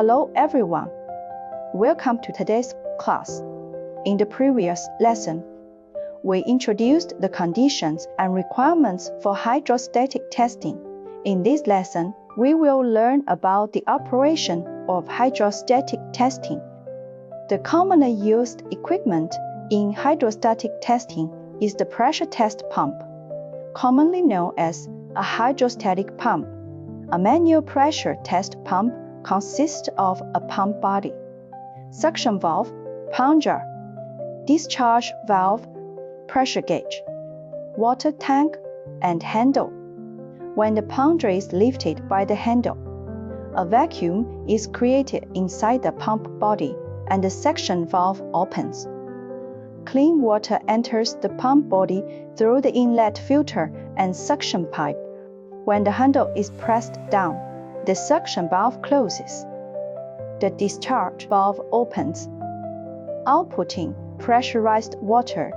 Hello everyone. Welcome to today's class. In the previous lesson, we introduced the conditions and requirements for hydrostatic testing. In this lesson, we will learn about the operation of hydrostatic testing. The commonly used equipment in hydrostatic testing is the pressure test pump, commonly known as a hydrostatic pump. A manual pressure test pump consists of a pump body, suction valve, plunger, discharge valve, pressure gauge, water tank, and handle. When the plunger is lifted by the handle, a vacuum is created inside the pump body and the suction valve opens. Clean water enters the pump body through the inlet filter and suction pipe. When the handle is pressed down, the suction valve closes. The discharge valve opens, outputting pressurized water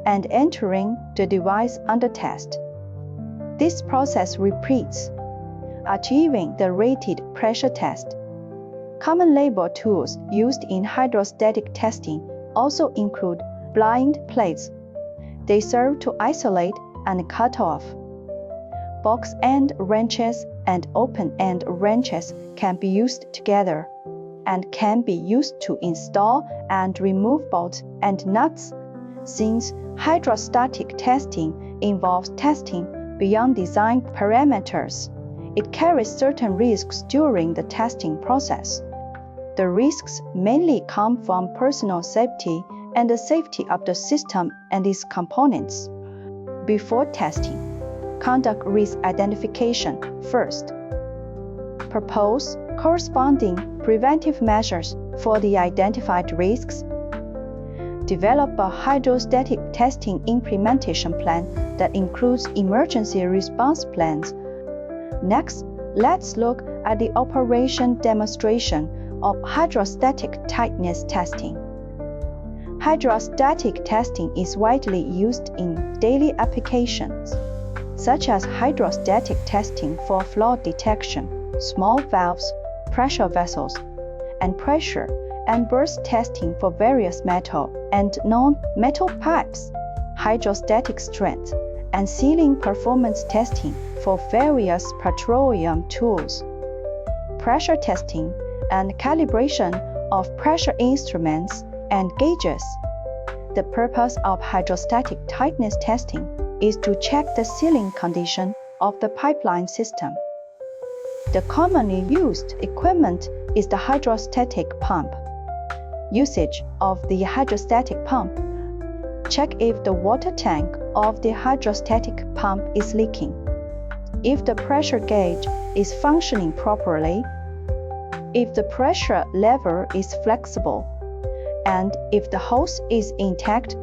and entering the device under test. This process repeats, achieving the rated pressure test. Common labor tools used in hydrostatic testing also include blind plates. They serve to isolate and cut off. Box end wrenches and open end wrenches can be used together and can be used to install and remove bolts and nuts. Since hydrostatic testing involves testing beyond design parameters, it carries certain risks during the testing process. The risks mainly come from personal safety and the safety of the system and its components. Before testing, conduct risk identification first. Propose corresponding preventive measures for the identified risks. Develop a hydrostatic testing implementation plan that includes emergency response plans. Next, let's look at the operation demonstration of hydrostatic tightness testing. Hydrostatic testing is widely used in daily applications, such as hydrostatic testing for flow detection, small valves, pressure vessels, and pressure and burst testing for various metal and non-metal pipes, hydrostatic strength, and sealing performance testing for various petroleum tools, pressure testing and calibration of pressure instruments and gauges. The purpose of hydrostatic tightness testing is to check the sealing condition of the pipeline system. The commonly used equipment is the hydrostatic pump. Usage of the hydrostatic pump. Check if the water tank of the hydrostatic pump is leaking, if the pressure gauge is functioning properly, if the pressure lever is flexible, and if the hose is intact.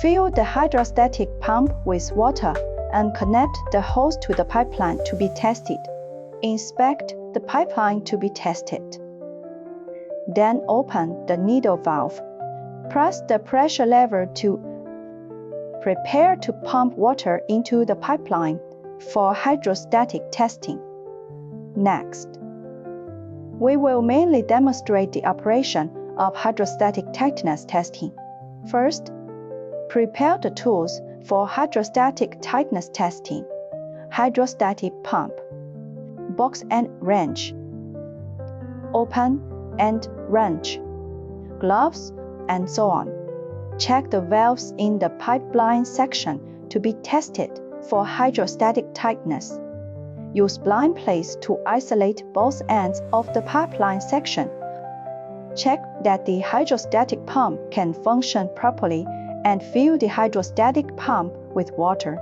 Fill the hydrostatic pump with water and connect the hose to the pipeline to be tested. Inspect the pipeline to be tested. Then open the needle valve. Press the pressure lever to prepare to pump water into the pipeline for hydrostatic testing. Next, we will mainly demonstrate the operation of hydrostatic tightness testing. First, prepare the tools for hydrostatic tightness testing. Hydrostatic pump, box and wrench, open and wrench, gloves, and so on. Check the valves in the pipeline section to be tested for hydrostatic tightness. Use blind plates to isolate both ends of the pipeline section. Check that the hydrostatic pump can function properly and fill the hydrostatic pump with water.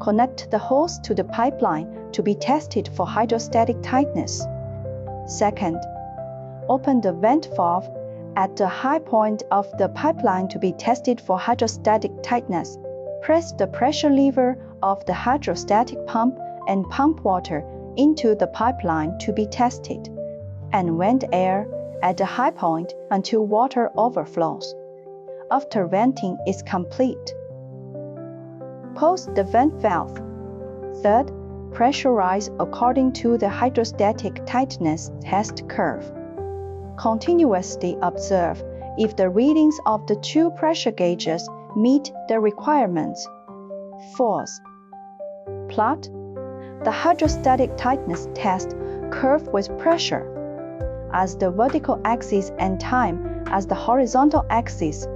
Connect the hose to the pipeline to be tested for hydrostatic tightness. Second, open the vent valve at the high point of the pipeline to be tested for hydrostatic tightness. Press the pressure lever of the hydrostatic pump and pump water into the pipeline to be tested, and vent air at the high point until water overflows. After venting is complete, close the vent valve. Third, pressurize according to the hydrostatic tightness test curve. Continuously observe if the readings of the two pressure gauges meet the requirements. 4th, plot the hydrostatic tightness test curve with pressure as the vertical axis and time as the horizontal axis.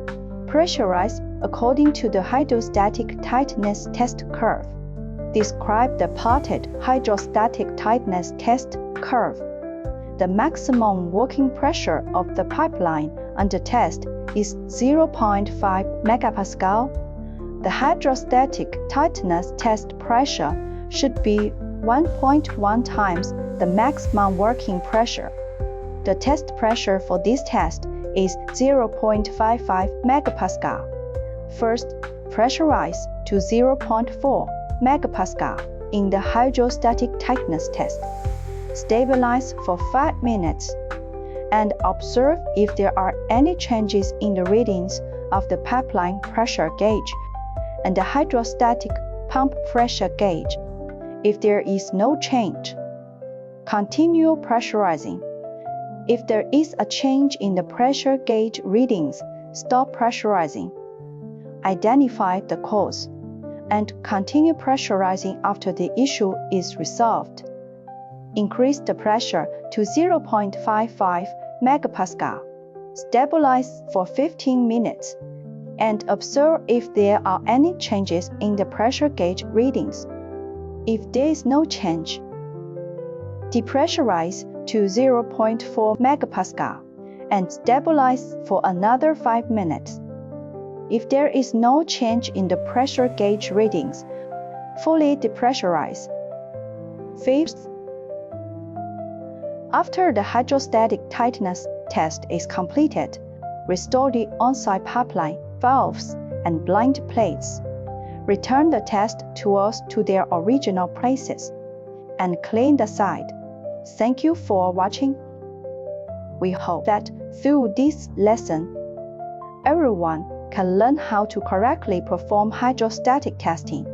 Pressurize according to the hydrostatic tightness test curve. Describe the plotted hydrostatic tightness test curve. The maximum working pressure of the pipeline under test is 0.5 megapascal. The hydrostatic tightness test pressure should be 1.1 times the maximum working pressure. The test pressure for this test is 0.55 megapascal. First, pressurize to 0.4 megapascal in the hydrostatic tightness test. Stabilize for 5 minutes and observe if there are any changes in the readings of the pipeline pressure gauge and the hydrostatic pump pressure gauge. If there is no change, continue pressurizing. If there is a change in the pressure gauge readings, stop pressurizing. Identify the cause and continue pressurizing after the issue is resolved. Increase the pressure to 0.55 megapascal. Stabilize for 15 minutes and observe if there are any changes in the pressure gauge readings. If there is no change, depressurize to 0.4 megapascal and stabilize for another 5 minutes. If there is no change in the pressure gauge readings, fully depressurize. 5th, after the hydrostatic tightness test is completed, restore the on-site pipeline, valves, and blind plates. Return the test tools to their original places and clean the site. Thank you for watching. We hope that through this lesson, everyone can learn how to correctly perform hydrostatic testing.